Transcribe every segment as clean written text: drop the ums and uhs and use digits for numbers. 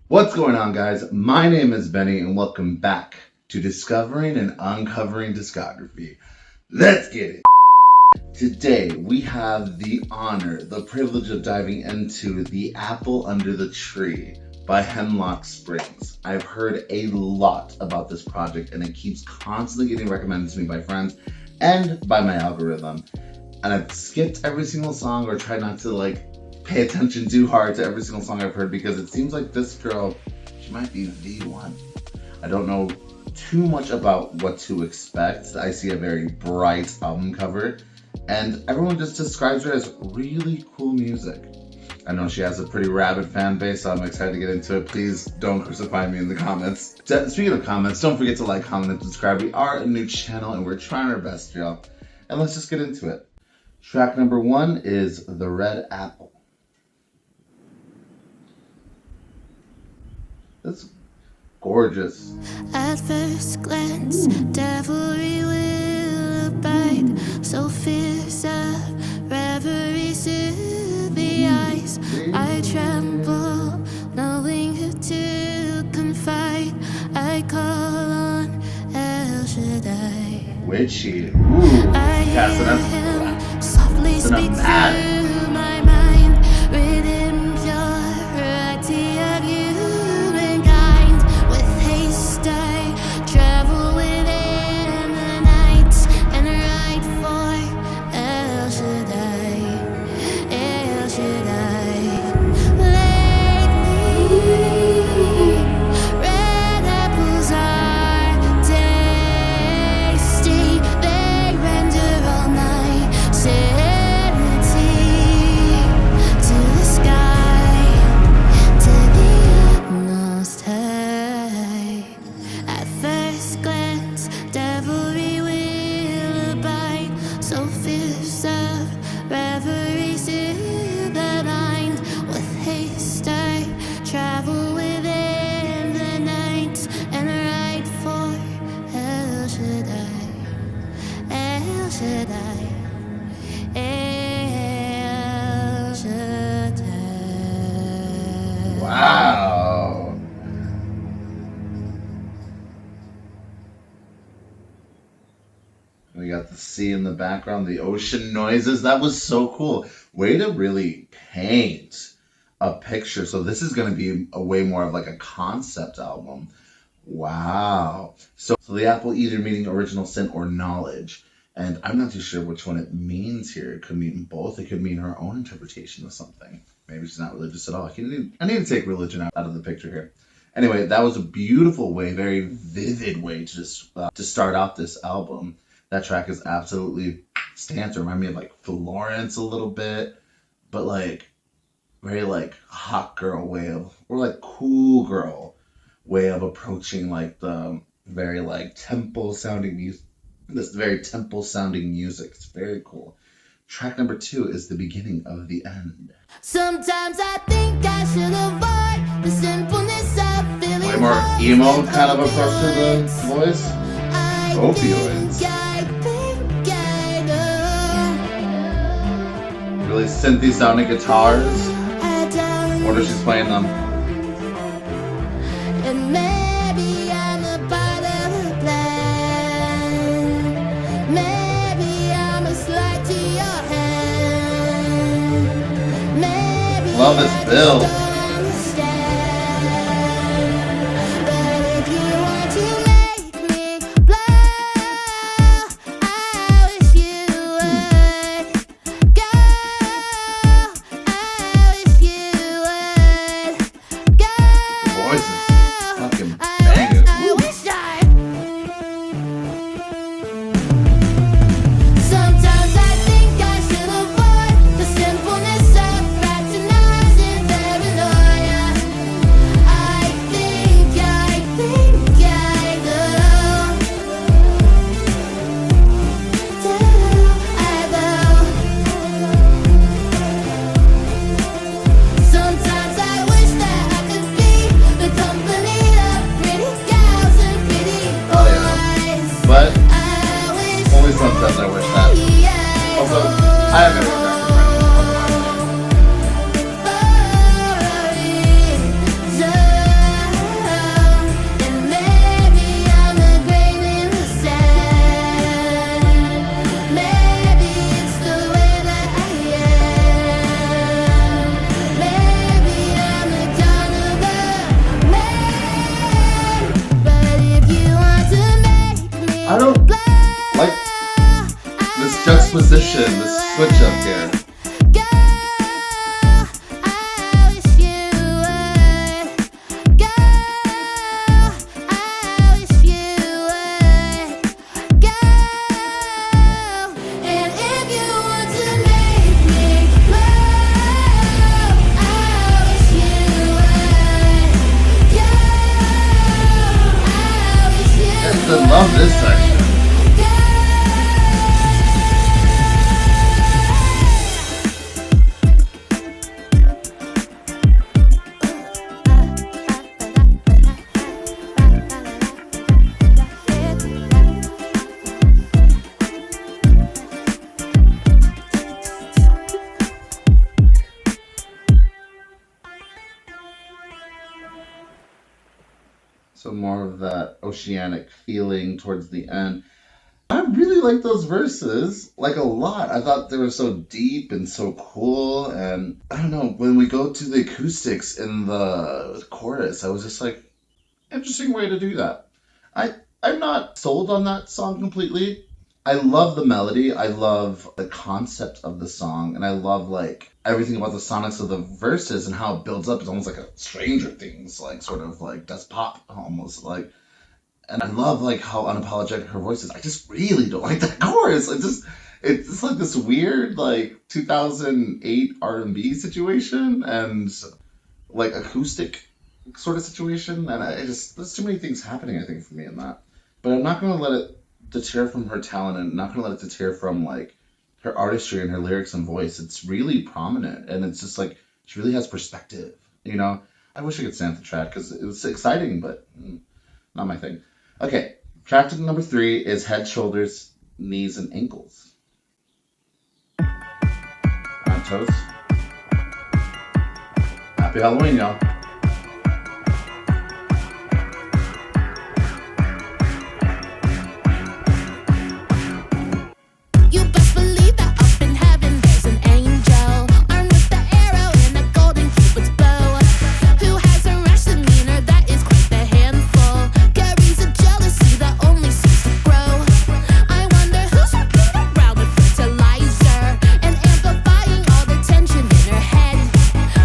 What's going on, guys? My name is Benny, and welcome back to Discovering and Uncovering Discography. Let's get it! Today, we have the honor, the privilege of diving into The Apple Under the Tree by Hemlocke Springs. I've heard a lot about this project, and it keeps constantly getting recommended to me by friends and by my algorithm. And I've skipped every single song or tried not to pay attention too hard to every single song I've heard because it seems like this girl, she might be the one. I don't know too much about what to expect. I see a very bright album cover and everyone just describes her as really cool music. I know she has a pretty rabid fan base, so I'm excited to get into it. Please don't crucify me in the comments. Speaking of comments, don't forget to like, comment, and subscribe. We are a new channel and we're trying our best, y'all. And let's just get into it. Track number 1 is The Red Apple. It's gorgeous. At first glance, devilry will abide, so fierce a reverie soothe the eyes. I tremble, knowing who to confide. I call on El Shaddai. Witchy. Ooh. I hear him softly speak through my mind, written purity of humankind. With haste I travel within the night and write for El Shaddai, El Shaddai. Lately, red apples are tasty. They render all my sanity to the sky, to the utmost high. At first glance, devilry will abide, so fierce of reverie soothe the mind. With haste I travel within the night and write for El Shaddai, El Shaddai, El Shaddai. Wow. We got the sea in the background, the ocean noises. That was so cool. Way to really paint a picture. So this is going to be a way more of like a concept album. Wow. So the apple either meaning original sin or knowledge. And I'm not too sure which one it means here. It could mean both. It could mean her own interpretation of something. Maybe she's not religious at all. I need to take religion out of the picture here. Anyway, that was a beautiful way, very vivid way to just to start out this album. That track is absolutely stands to remind me of like Florence a little bit, but like very like hot girl way of, or like cool girl way of approaching like the very like temple sounding music. This very temple sounding music. It's very cool. Track number 2 is the beginning of the end. Sometimes I think I should avoid the simpleness of feeling. Way more emo kind of approach to the voice. Opioids. Really synthy sounding guitars. What if she's playing them? And maybe I'm a part of the plan. Maybe I'm a slide to your hand. Maybe Love this build. I don't understand. But if you want to make me blow, I wish you would go. I wish you would go. Voice is fucking bangers. I wish I. Sometimes I think I should avoid the simpleness of fraternizing. Fair enough. transition, the switch up here. Girl, I wish you would. Girl, I wish you would. Girl, and if you want to make me love, I wish you would. Girl, I wish you would. I love this section. So more of that oceanic feeling towards the end. I really like those verses, like a lot. I thought they were so deep and so cool. And I don't know, when we go to the acoustics in the chorus, I was just like, interesting way to do that. I'm not sold on that song completely. I love the melody. I love the concept of the song, and I love like everything about the sonics of the verses and how it builds up. It's almost like a Stranger Things, like sort of like does pop almost like. And I love like how unapologetic her voice is. I just really don't like that chorus. It's like this weird like 2008 R&B situation and like acoustic sort of situation, and there's too many things happening I think for me in that. But I'm not gonna let it deter from her talent, and not gonna let it deter from like her artistry and her lyrics and voice. It's really prominent, and it's just like she really has perspective. You know, I wish I could stand the track because it was exciting, but not my thing. Okay, track to number 3 is Head, Shoulders, Knees, and Ankles. On toes. Happy Halloween, y'all. You best believe that up in heaven there's an angel armed with the arrow and a golden cupid's bow, who has a rash demeanor that is quite the handful, carries a jealousy that only seems to grow. I wonder who's walking around with fertilizer and amplifying all the tension in her head.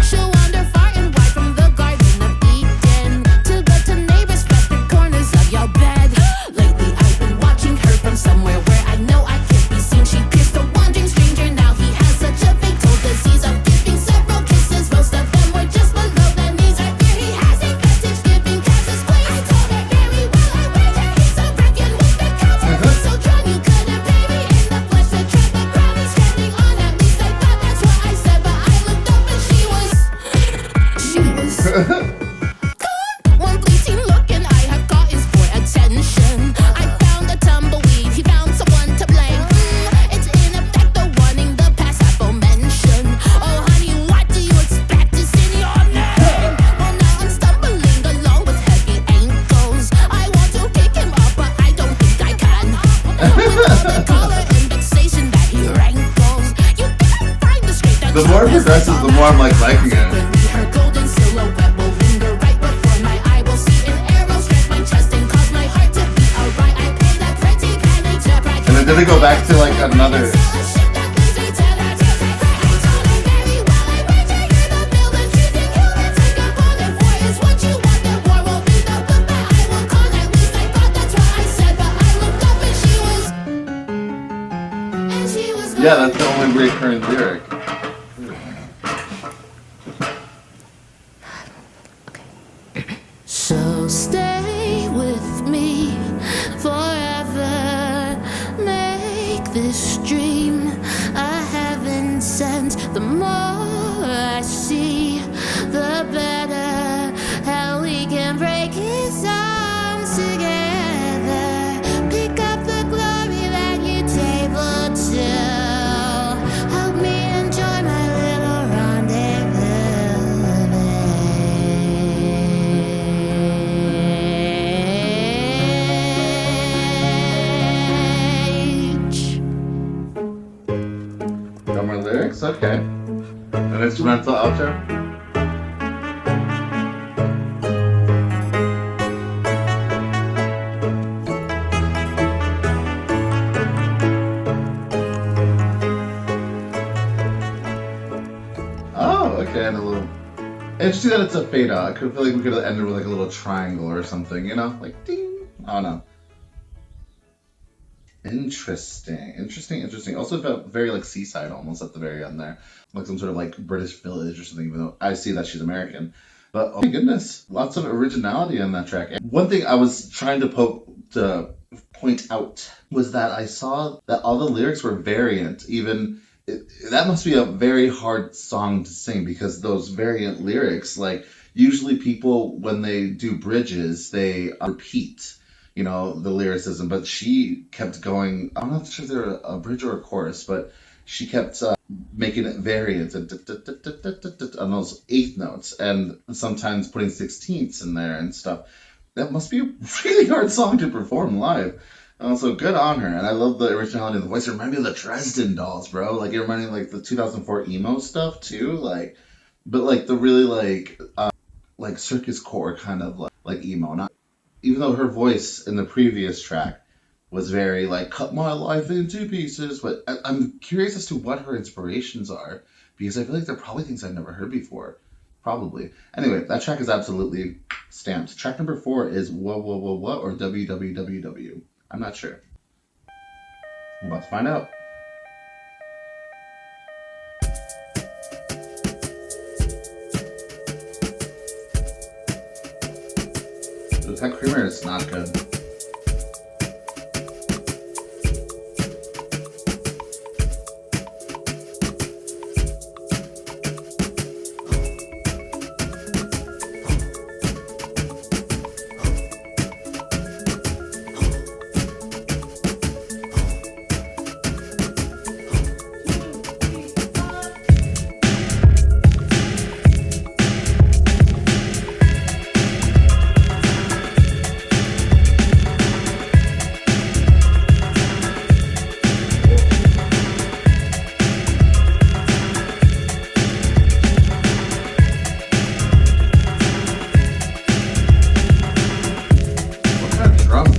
She'll wander far and wide from the Garden of Eden to go to neighbors' frosted corners of your bed. Lately I've been watching her from somewhere where I know I can't be seen. She pierced a wandering stranger. Now he has such a fatal disease of giving several kisses. Most of them were just below the knees. I fear he has a fetish giving cats a squeeze. I told her very well I wager he's so reckoned with the counter. So drunk you couldn't pay me in the flesh to tread the ground he's treading on. At least I thought that's what I said, but I looked up and she was one fleeting look and I have caught his boy attention. I found a tumbleweed, he found someone to blame. It's in effect the warning the past aforementioned. Oh honey, what do you expect is in your name? Well now I'm stumbling along with heavy ankles. I want to pick him up but I don't think I can. With all the color and vexation that he rankles, you think I find the straight that The more it progresses, the more I'm like liking it. her golden silhouette will linger right before my eye. Will see an arrow strike my chest and cause my heart to beat alright. I pay that pretty penny to practice. And then they go back to like another. Yeah, that's the only recurring lyric. So stay with me forever. Make this dream a heaven sent. The more I see, the better. How we can break his arms together. Pick up the glory that you tabled to. Help me enjoy my little rendezvous. Got more lyrics? Okay. An instrumental outro? Interesting that it's a fade out. I could feel like we could have ended with like a little triangle or something, you know? Like ding. I don't know. Interesting. Also felt very like seaside almost at the very end there. Like some sort of like British village or something, even though I see that she's American. But oh my goodness, lots of originality on that track. And one thing I was trying to point out was that I saw that all the lyrics were variant. That must be a very hard song to sing because those variant lyrics, like usually people when they do bridges, they repeat, the lyricism. But she kept going. I'm not sure if they're a bridge or a chorus, but she kept making it variant and on those eighth notes, and sometimes putting sixteenths in there and stuff. That must be a really hard song to perform live. So good on her, and I love the originality of the voice. It reminded me of the Dresden Dolls, bro. Like it reminded me of, like the 2004 emo stuff too. But like the really like circus core kind of like emo. Not even though her voice in the previous track was very like cut my life into pieces. But I'm curious as to what her inspirations are because I feel like they're probably things I've never heard before. Probably. Anyway, that track is absolutely stamped. Track number 4 is What or WWWW. I'm not sure. I'm about to find out. That creamer is not good.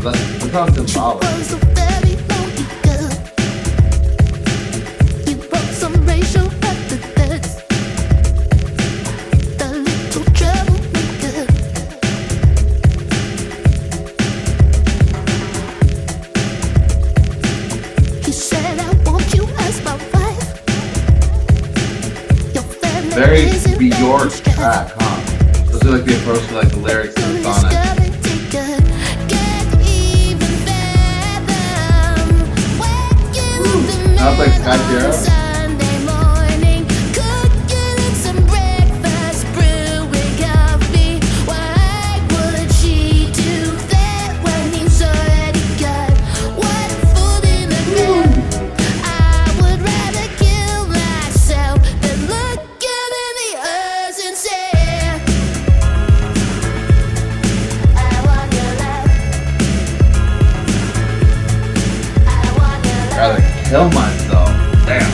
Look how symbolic. Was a very lonely girl. You broke some racial epithets. The little troublemaker. You said I want you as my wife. Your family Very isn't Bjork very track, huh? Those are like the approach to like the lyrics of the sonnet. Sounds like Sky Zero. Sunday morning, cooking some breakfast, brewing coffee. Why would she do that when he's already got one foot in the ground? I would rather kill myself than look him in the eyes and say, I want your love. I want your love. Rather kill myself. Damn.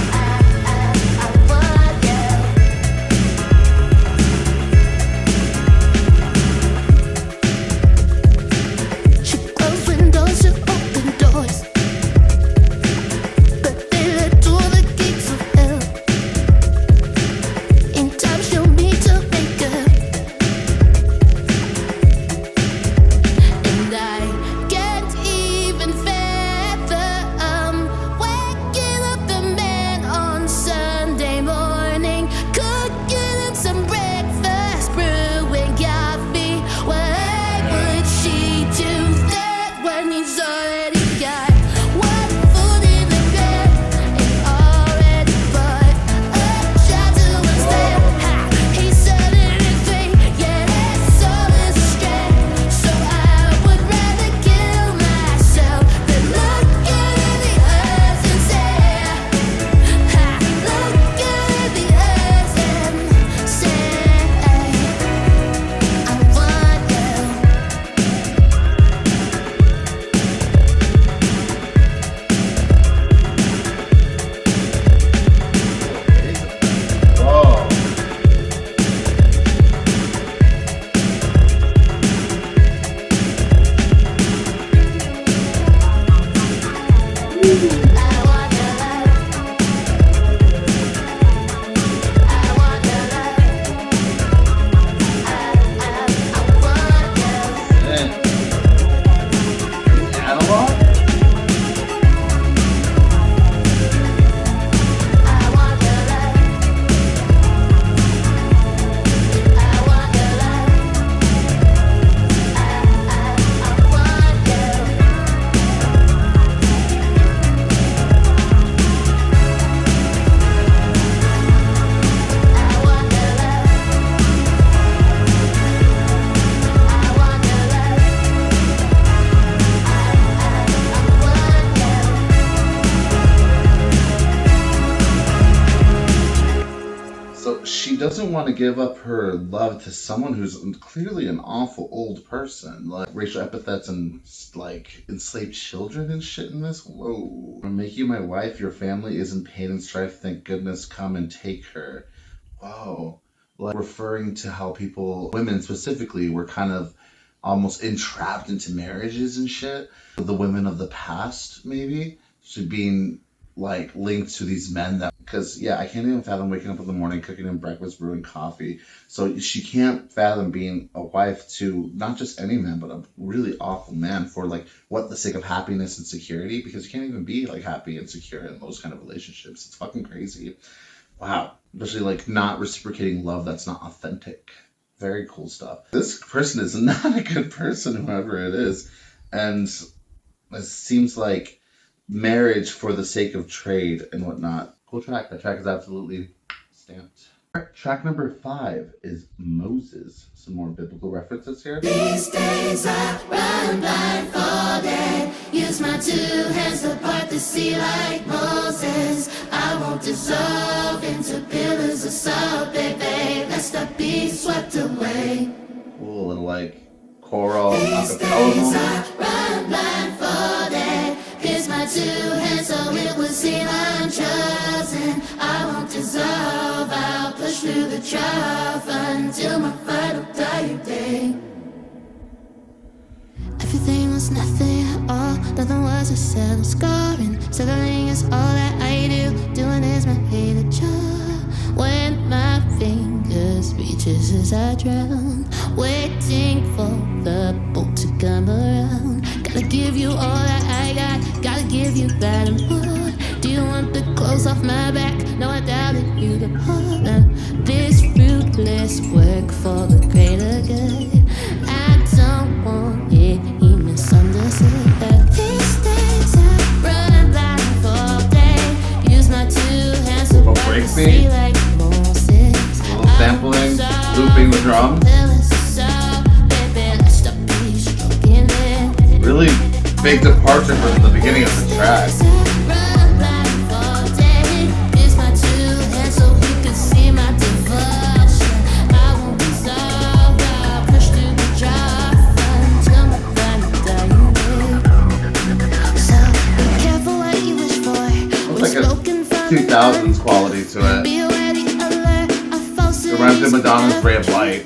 doesn't want to give up her love to someone who's clearly an awful old person. Like racial epithets and like enslaved children and shit in this. Whoa. Make you my wife, your family is in pain and strife. Thank goodness, come and take her. Whoa. Like referring to how people, women specifically, were kind of almost entrapped into marriages and shit. The women of the past, maybe, should being like linked to these men that, because yeah, I can't even fathom waking up in the morning, cooking him breakfast, brewing coffee. So she can't fathom being a wife to not just any man, but a really awful man for like what, the sake of happiness and security, because you can't even be like happy and secure in those kind of relationships. It's fucking crazy. Wow. Especially like not reciprocating love that's not authentic. Very cool stuff. This person is not a good person, whoever it is. And it seems like marriage for the sake of trade and whatnot. Cool track. That track is absolutely stamped. All right, track number 5 is Moses. Some more biblical references here. These days I run blindfolded. Use my 2 hands to part the sea like Moses. I won't dissolve into pillars of salt, baby. Lest I be swept away. Cool little like choral These acapella days moment. I run blindfolded. Here's my 2 hands, so it will seem I'm chosen. I won't dissolve. I'll push through the trough until my final dying day. Everything was nothing at all. Nothing was a settled scoring. Settling is all that I do. Doing is my hated job. When my fingers reaches as I drown, waiting for the boat to come around. Gotta give you all that I got. Gotta give you that and more. Do you want the clothes off my back? No, I doubted you to hold them. This fruitless work for the greater good. I don't want it, he misunderstood. These days I run blindfolded. Use my 2 hands to part the sea like Moses. A little sampling, looping the drums. Really big departure from the beginning of the track. Looks like a 2000s quality to it. It reminds me of Madonna's Ray of Light.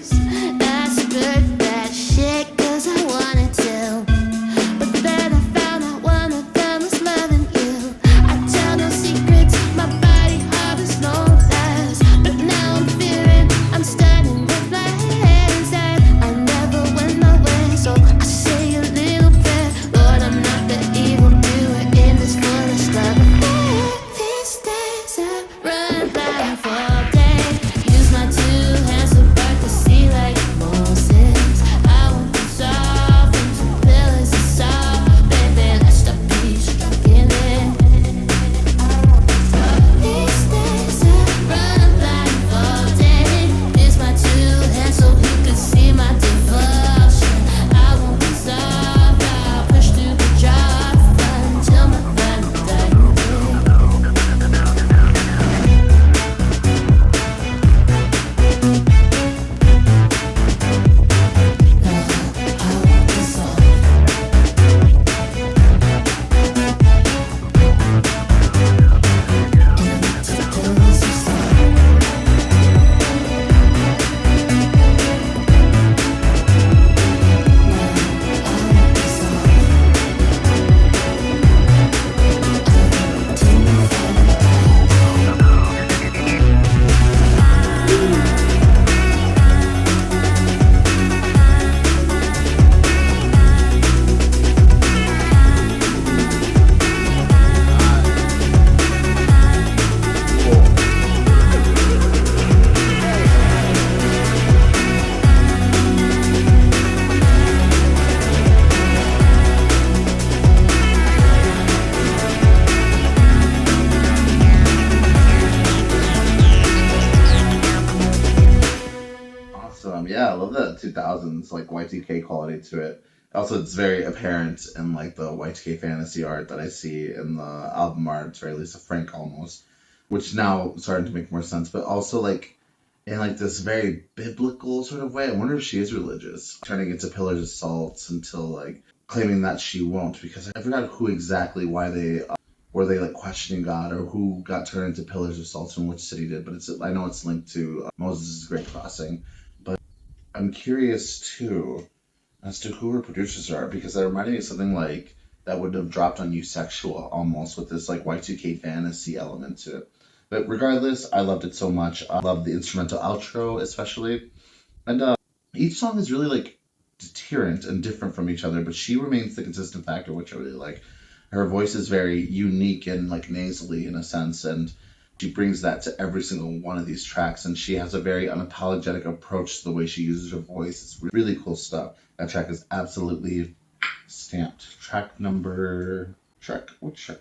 Yeah, I love that 2000s like Y2K quality to it. Also, it's very apparent in like the Y2K fantasy art that I see in the album art, or at least a Frank almost, which now starting to make more sense. But also like in like this very biblical sort of way. I wonder if she is religious, turning into pillars of salt until like claiming that she won't, because I forgot who exactly why they were they like questioning God or who got turned into pillars of salt and which city did. But it's I know it's linked to Moses' Great Crossing. But I'm curious too as to who her producers are because that reminded me of something like that would have dropped on you sexual almost with this like Y2K fantasy element to it. But regardless, I loved it so much. I loved the instrumental outro especially. And each song is really like deterrent and different from each other, but she remains the consistent factor, which I really like. Her voice is very unique and like nasally in a sense, and she brings that to every single one of these tracks. And she has a very unapologetic approach to the way she uses her voice. It's really cool stuff. That track is absolutely stamped. Which track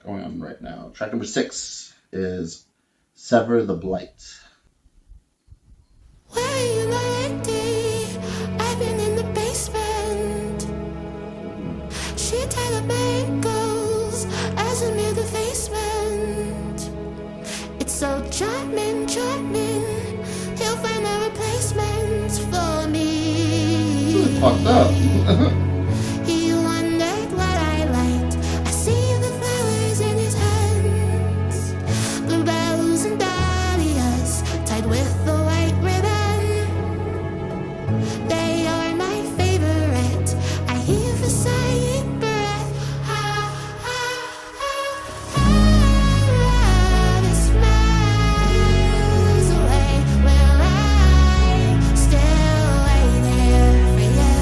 going on right now? Track number 6 is Sever the Blight. Where are you, my lady? I've been in the basement. She tied up my ankles as I made the basement. It's so charming, charming. He'll find a replacement for me. Fucked up. He wondered what I liked. I see the flowers in his hands, bluebells and dahlias tied with the white ribbon. They are my favorite. I heave a sighing breath. Love is miles away. Will I still wait there for you?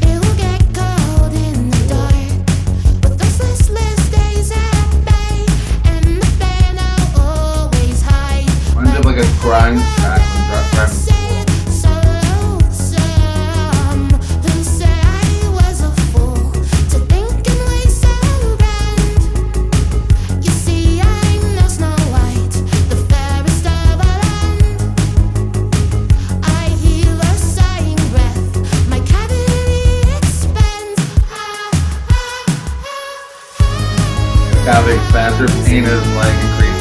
It will get cold in the dark with those listless days at bay, and the banner always high. Reminds me of like a grind track from Grind. Say it so lonesome. Who said I was a fool to think in ways so grand? You see, I'm no Snow White, the fairest of a land. I heave a sighing breath, my cavity expands. Cavity expands, her pain is like increasing.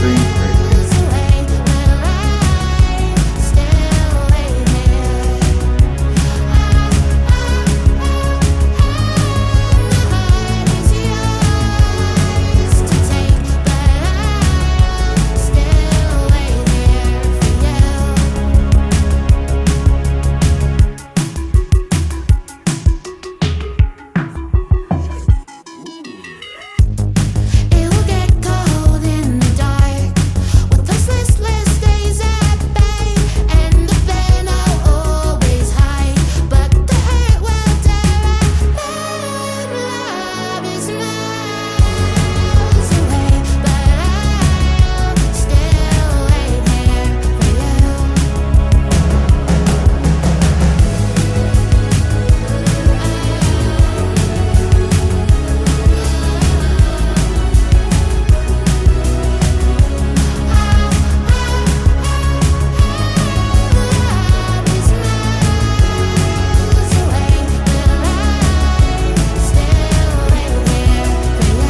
It will get cold in the dark with those listless days at bay, and the banner always high, but the hurt will tear at. Love is miles away, but I'll still wait here for you. Love is miles away, but I'll still wait here for you.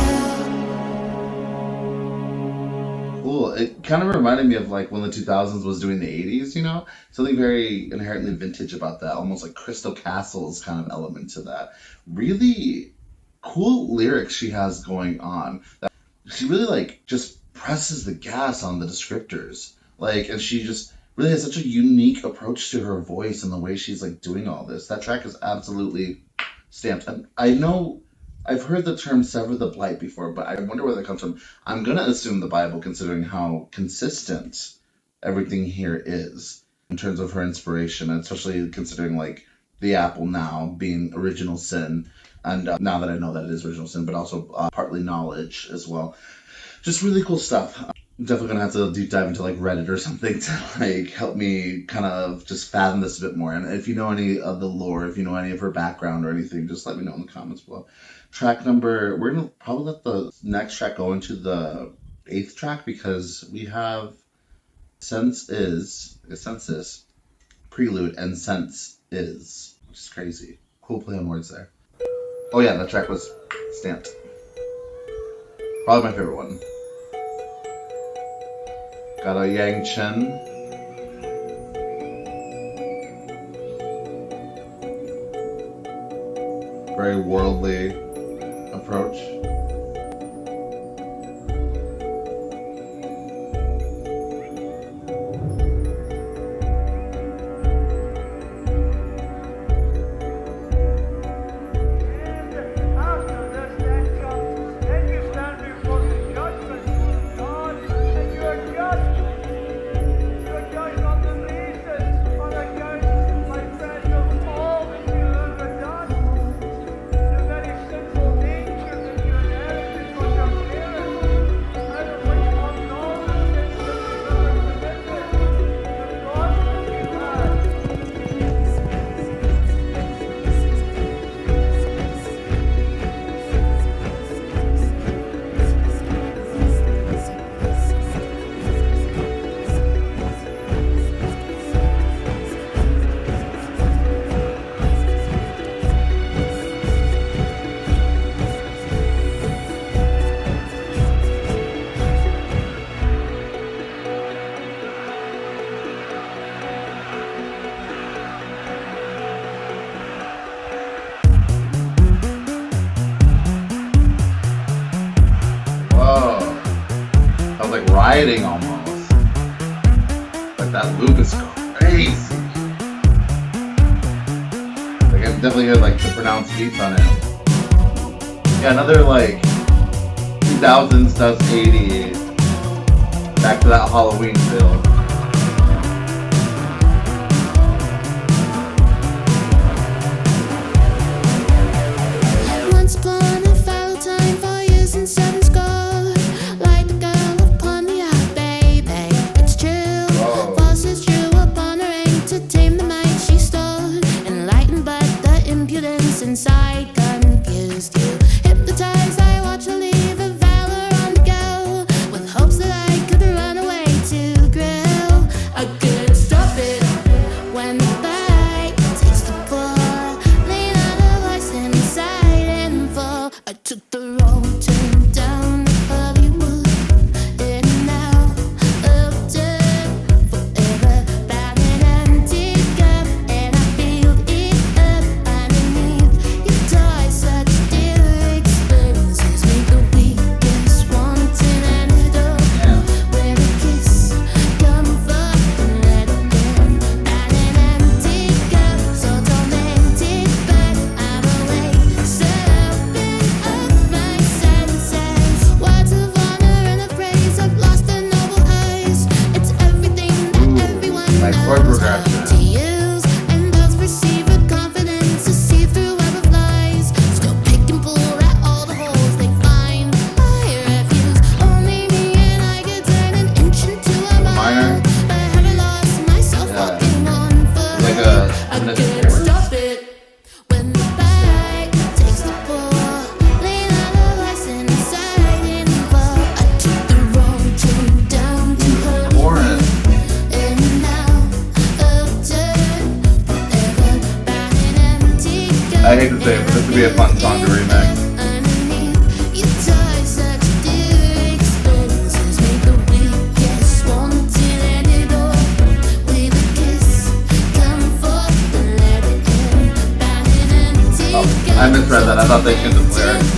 Cool. It kind of reminded me of like when the 2000s was doing the 80s, you know? Something very inherently vintage about that, almost like Crystal Castles kind of element to that. Really cool lyrics she has going on. She really like just presses the gas on the descriptors. Like, and she just really has such a unique approach to her voice and the way she's like doing all this. That track is absolutely stamped. And I know I've heard the term sever the blight before, but I wonder where that comes from. I'm gonna assume the Bible, considering how consistent everything here is in terms of her inspiration, and especially considering like the apple now being original sin, and now that I know that it is original sin, but also partly knowledge as well. Just really cool stuff. I'm definitely gonna have to deep dive into like Reddit or something to like help me kind of just fathom this a bit more. And if you know any of the lore, if you know any of her background or anything, just let me know in the comments below. Track number, we're gonna probably let the next track go into the 8th track because we have Sense Is, Prelude, and Sense Is, which is crazy. Cool play on words there. Oh yeah, that track was stamped. Probably my favorite one. Got a Yang Chen. Very worldly approach. Like rioting almost. Like that loop is crazy. Like I definitely heard like the pronounced beats on it. Yeah, another like 2000s to 80s. Back to that Halloween feel. Once upon a fallow time, 4 years and 7 score. Like the girl upon the yacht, baby. It's true. Forces drew upon her aim to tame the might she stored. Enlightened, but the impudence inside confused you. Hypnotized, I watch her leave her valor on the go, with hopes that I could run away to grill. I could stop it when the bite takes the pull. Lean on her voice inside and fall. I took the road, turned down Hollywood, in and out of debt, forever bound an empty cup, and I filled it up underneath your toy. Such dear experiences make the weakest wanting antidote. Where a kiss, comfort, and let it in. Bound an empty cup, so tormented, but I'm awake, so open up my senses. Words of honor and of praise have lost their noble eyes. It's everything that everyone Like chord knows how progression. to use, and those perceive with confidence to see through web of lies. Still pick and pull at all the holes they find. My refuse, only me and I could turn an inch into a Minor. mile. But have I lost myself Yeah. walking on foot? Like a I can't stop it when the bite takes the pull. Lean on the voice inside and fall. I took the road, turned down to Hollywood, Chorus. in and out of turn, forever bound an empty cup. I hate to say it, but this would be a fun song to remix. Underneath your toys, such dear experiences make the weakest wanting antidote. With a kiss, come forth and let it in. Bound an empty Oh, cup. I misread that. I thought they changed the lyrics.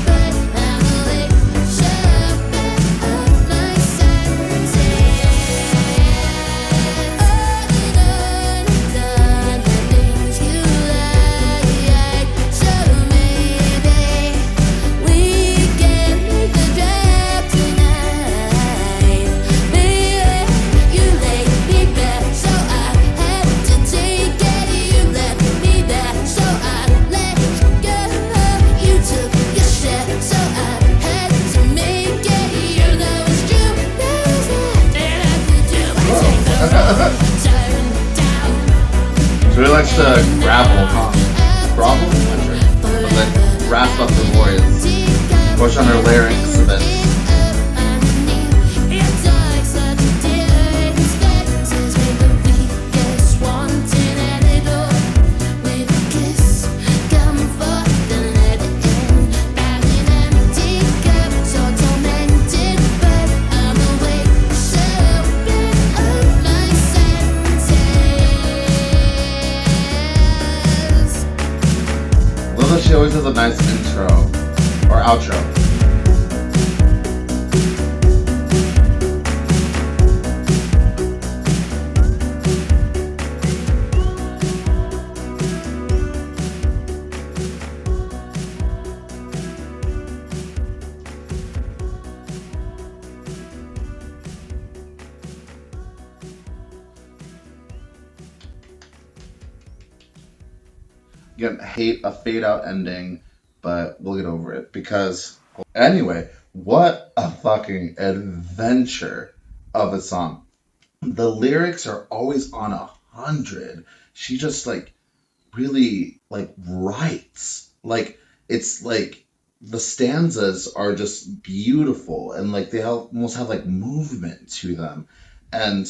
She really likes to gravel, huh? Gravel? Like rasp up her voice. Push on her larynx a bit. she always has a nice intro or outro. Again, hate a fade out ending, but we'll get over it because anyway, what a fucking adventure of a song. The lyrics are always on 100. She just like really like writes. Like it's like the stanzas are just beautiful and like they almost have like movement to them. And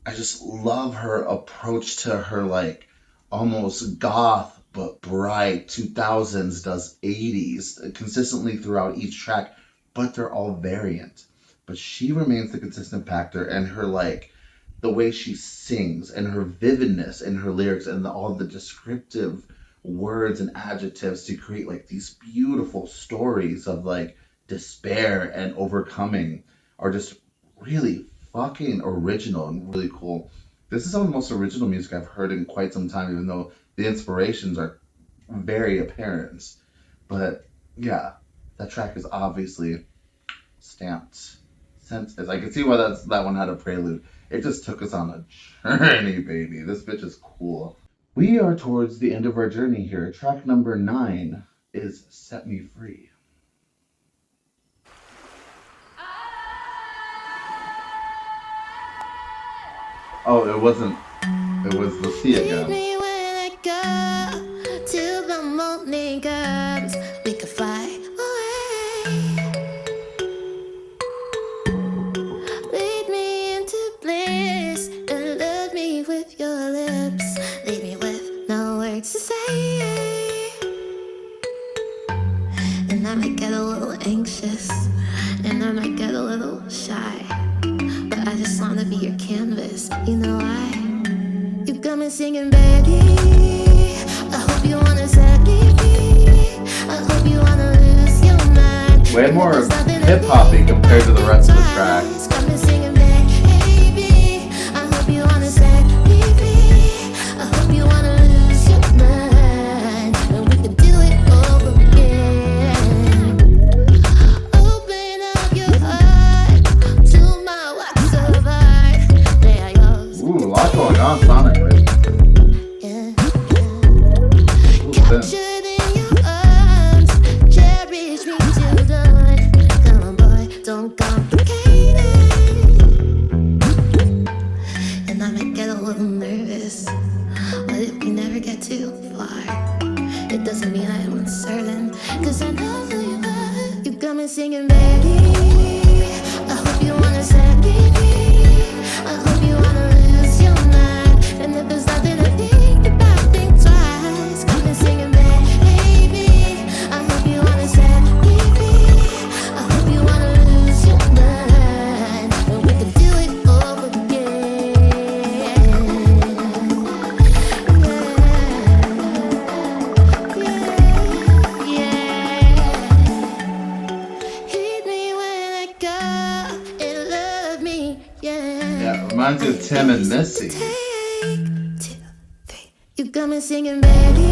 I just love her approach to her like almost goth but bright 2000s does 80s consistently throughout each track, but they're all variant. But she remains the consistent factor, and her like the way she sings and her vividness in her lyrics and all the descriptive words and adjectives to create like these beautiful stories of like despair and overcoming are just really fucking original and really cool. This is some of the most original music I've heard in quite some time, even though the inspirations are very apparent. But yeah, that track is obviously stamped. Since I can see why that one had a prelude. It just took us on a journey, baby. This bitch is cool. We are towards the end of our journey here. Track number 9 is Set Me Free. Oh, it wasn't. It was Lucia Leave again. me when I go till the morning comes. We could fly away. Lead me into bliss and love me with your lips. Leave me with no words to say. And I might get a little anxious, and I might get a little shy. But I just wanna be your canvas, you know why? You got me singing, baby. I hope you wanna set me free. I hope you wanna lose your mind. Way more hip-hoppy compared to the rest of the track. Got me singing, baby. I hope you wanna set me free. I hope you wanna lose your mind. And we can do it over again. Open up your heart to my wax of art. There goes. Ooh, a lot going on sonically. Captured in your arms, cherish me till dawn. Come on, boy, don't complicate it. And I might get a little nervous, but if we never get too far, it doesn't mean I am uncertain, 'cause I know who you are. You got me singing, baby. I hope you wanna set me free. I hope you wanna lose your mind. And if there's nothing to think about, think twice. Got me singing, baby. I hope you wanna set me free. I hope you wanna lose your mind. And we can do it over again. Yeah, yeah. Hit me when I go and love me, yeah. Yeah, it reminds me of Tim and Missy. Take 2, 3. You got me singing, baby.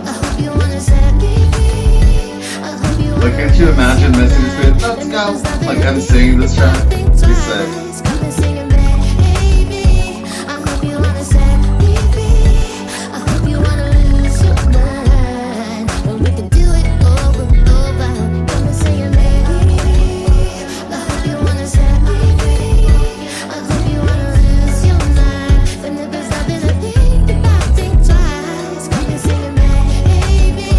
I hope you wanna set me free. I hope you Like, can't you imagine Missy just being, let's go? Like, I'm singing this track. It'd be sick. Got me singing, baby. I hope you wanna set me free. I hope you wanna lose your mind. And we can do it over and over. Got me singing, baby. I hope you wanna set me free. I hope you wanna lose your mind. And if there's nothing to think about, think twice. Got me singing, baby.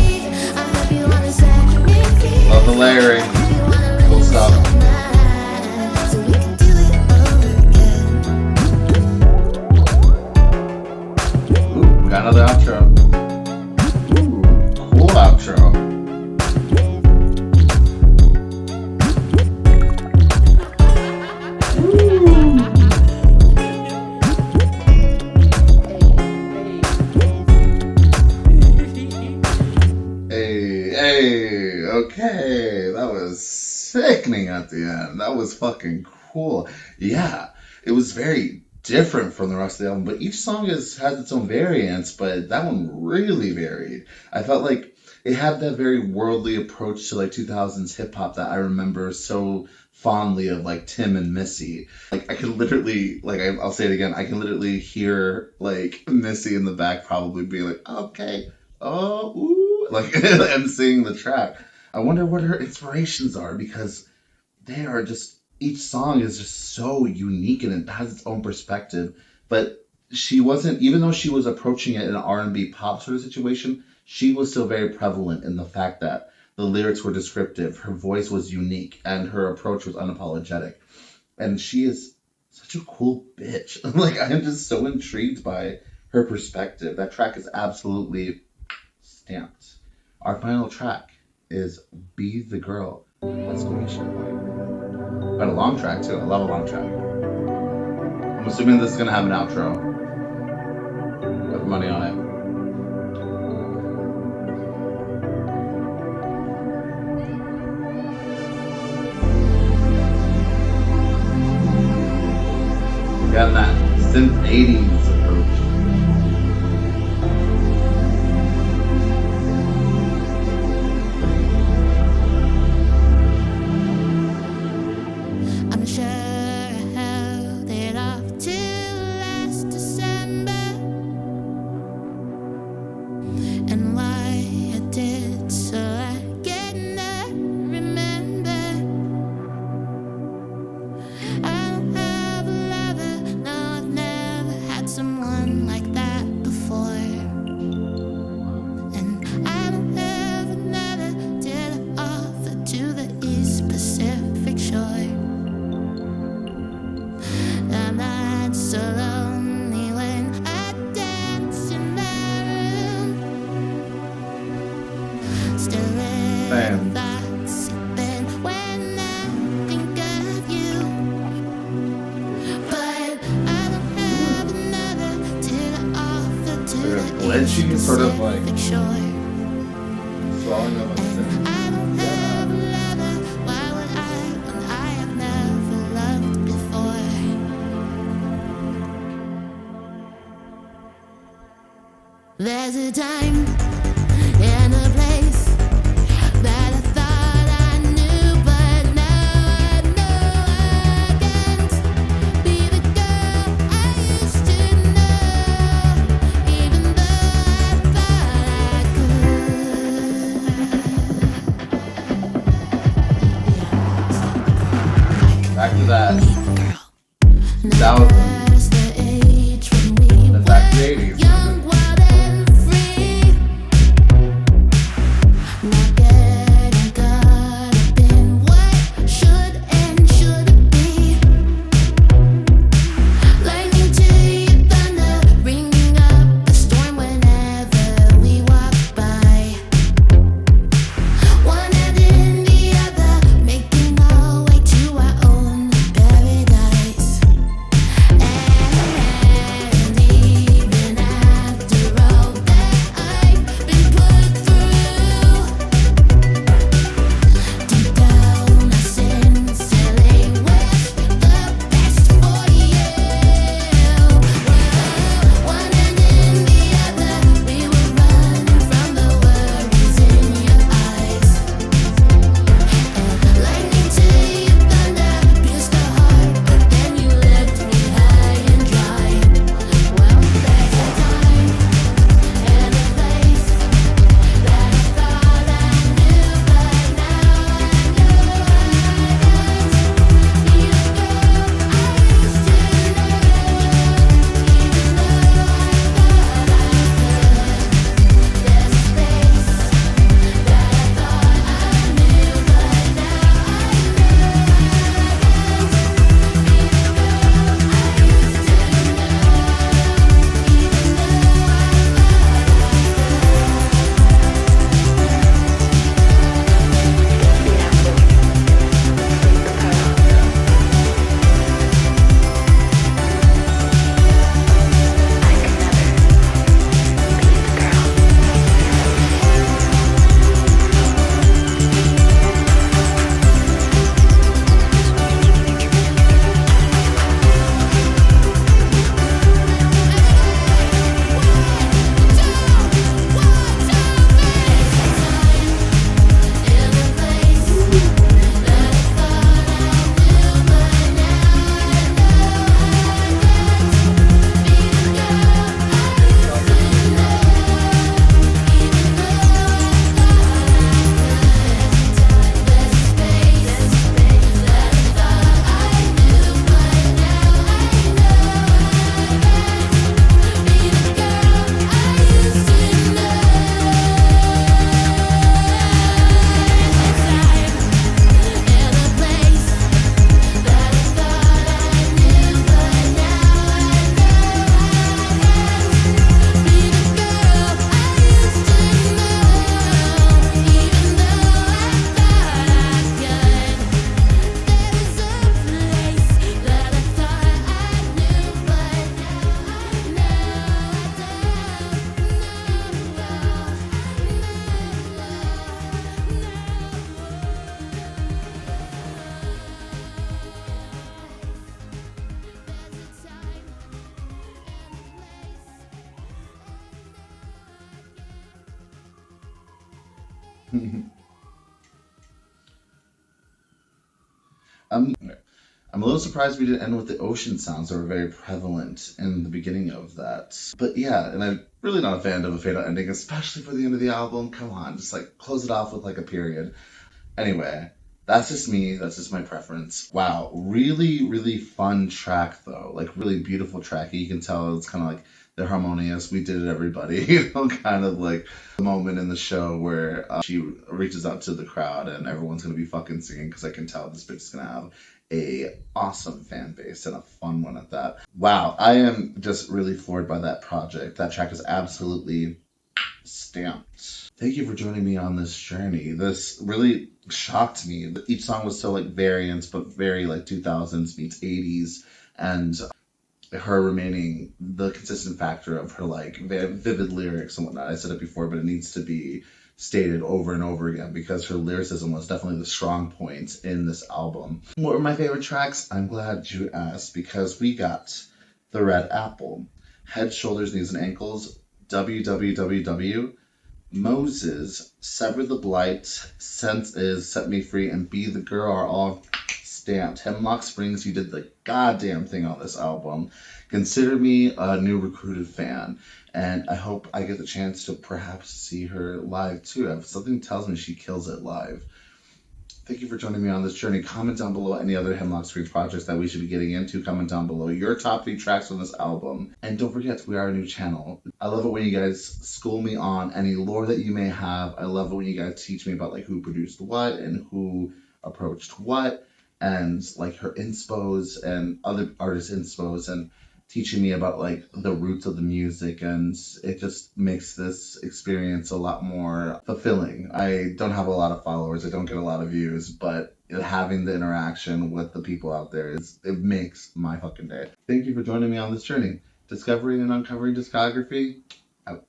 I hope you wanna set me free. Love the layering. Cool stuff. So we can do it over again. Ooh, we got another outro. Ooh, cool outro. Okay, that was sickening at the end. That was fucking cool. Yeah, it was very different from the rest of the album, but each song has its own variants, but that one really varied. I felt like it had that very worldly approach to like 2000s hip hop that I remember so fondly of like Tim and Missy. Like I could literally, like I'll say it again, I can literally hear like Missy in the back probably being like, okay, oh, ooh, like and singing the track. I wonder what her inspirations are because they are just each song is just so unique and it has its own perspective. But she wasn't, even though she was approaching it in an R&B pop sort of situation, she was still very prevalent in the fact that the lyrics were descriptive, her voice was unique, and her approach was unapologetic. And she is such a cool bitch. Like I'm just so intrigued by her perspective. That track is absolutely stamped. Our final track is Be the Girl. Exclamation point. But a long track too. I love a long track. I'm assuming this is gonna have an outro. Put money on it. Got that synth 80s approach. I'm sure I held it off till last December, and why I did so I cannot remember. I don't have a lover, no, I've never had someone like that before, and I don't have another till I offer to the East Pacific shore. I'm not so lonely when I dance in my room. Still little thoughts sleeping when I think of you. But I don't have another till I offer to the East Glitchy, sort of like Pacific shore. swelling of a synth. I don't have a lover, why would I when I have never loved before? There's a time and a place that I thought I knew, but now I know I can't be the girl I used to know, even though I thought I could. Back to that. Be the girl. 2000. That's the age when we That's back to the were 80s. young, wild, and free. I'm I'm a little surprised we didn't end with the ocean sounds that were very prevalent in the beginning of that. But yeah, and I'm really not a fan of a fatal ending, especially for the end of the album. Come on, just like close it off with like a period. Anyway, that's just me. That's just my preference. Wow, really, really fun track though. Like really beautiful track. You can tell it's kind of like they're harmonious. We did it, everybody. Kind of like the moment in the show where she reaches out to the crowd and everyone's gonna be fucking singing because I can tell this bitch is gonna have a awesome fan base and a fun one at that. Wow, I am just really floored by that project. That track is absolutely stamped. Thank you for joining me on this journey. This really shocked me. Each song was so like variants, but very like 2000s meets 80s, and her remaining the consistent factor of her like vivid lyrics and whatnot. I said it before, but it needs to be stated over and over again because her lyricism was definitely the strong point in this album. What were my favorite tracks? I'm glad you asked because we got The Red Apple, Head, Shoulders, Knees, and Ankles, WWWW, Moses, Sever the Blight, Sense Is, Set Me Free, and Be the Girl are all stamped. Hemlock Springs, you did the goddamn thing on this album. Consider me a new recruited fan, and I hope I get the chance to perhaps see her live too. Something tells me she kills it live. Thank you for joining me on this journey. Comment down below any other Hemlock Springs projects that we should be getting into. Comment down below your top 3 tracks on this album. And don't forget, we are a new channel. I love it when you guys school me on any lore that you may have. I love it when you guys teach me about like who produced what and who approached what and like her inspos and other artists' inspos and teaching me about like the roots of the music, and it just makes this experience a lot more fulfilling. I don't have a lot of followers, I don't get a lot of views, but having the interaction with the people out there it makes my fucking day. Thank you for joining me on this journey. Discovering and uncovering discography out.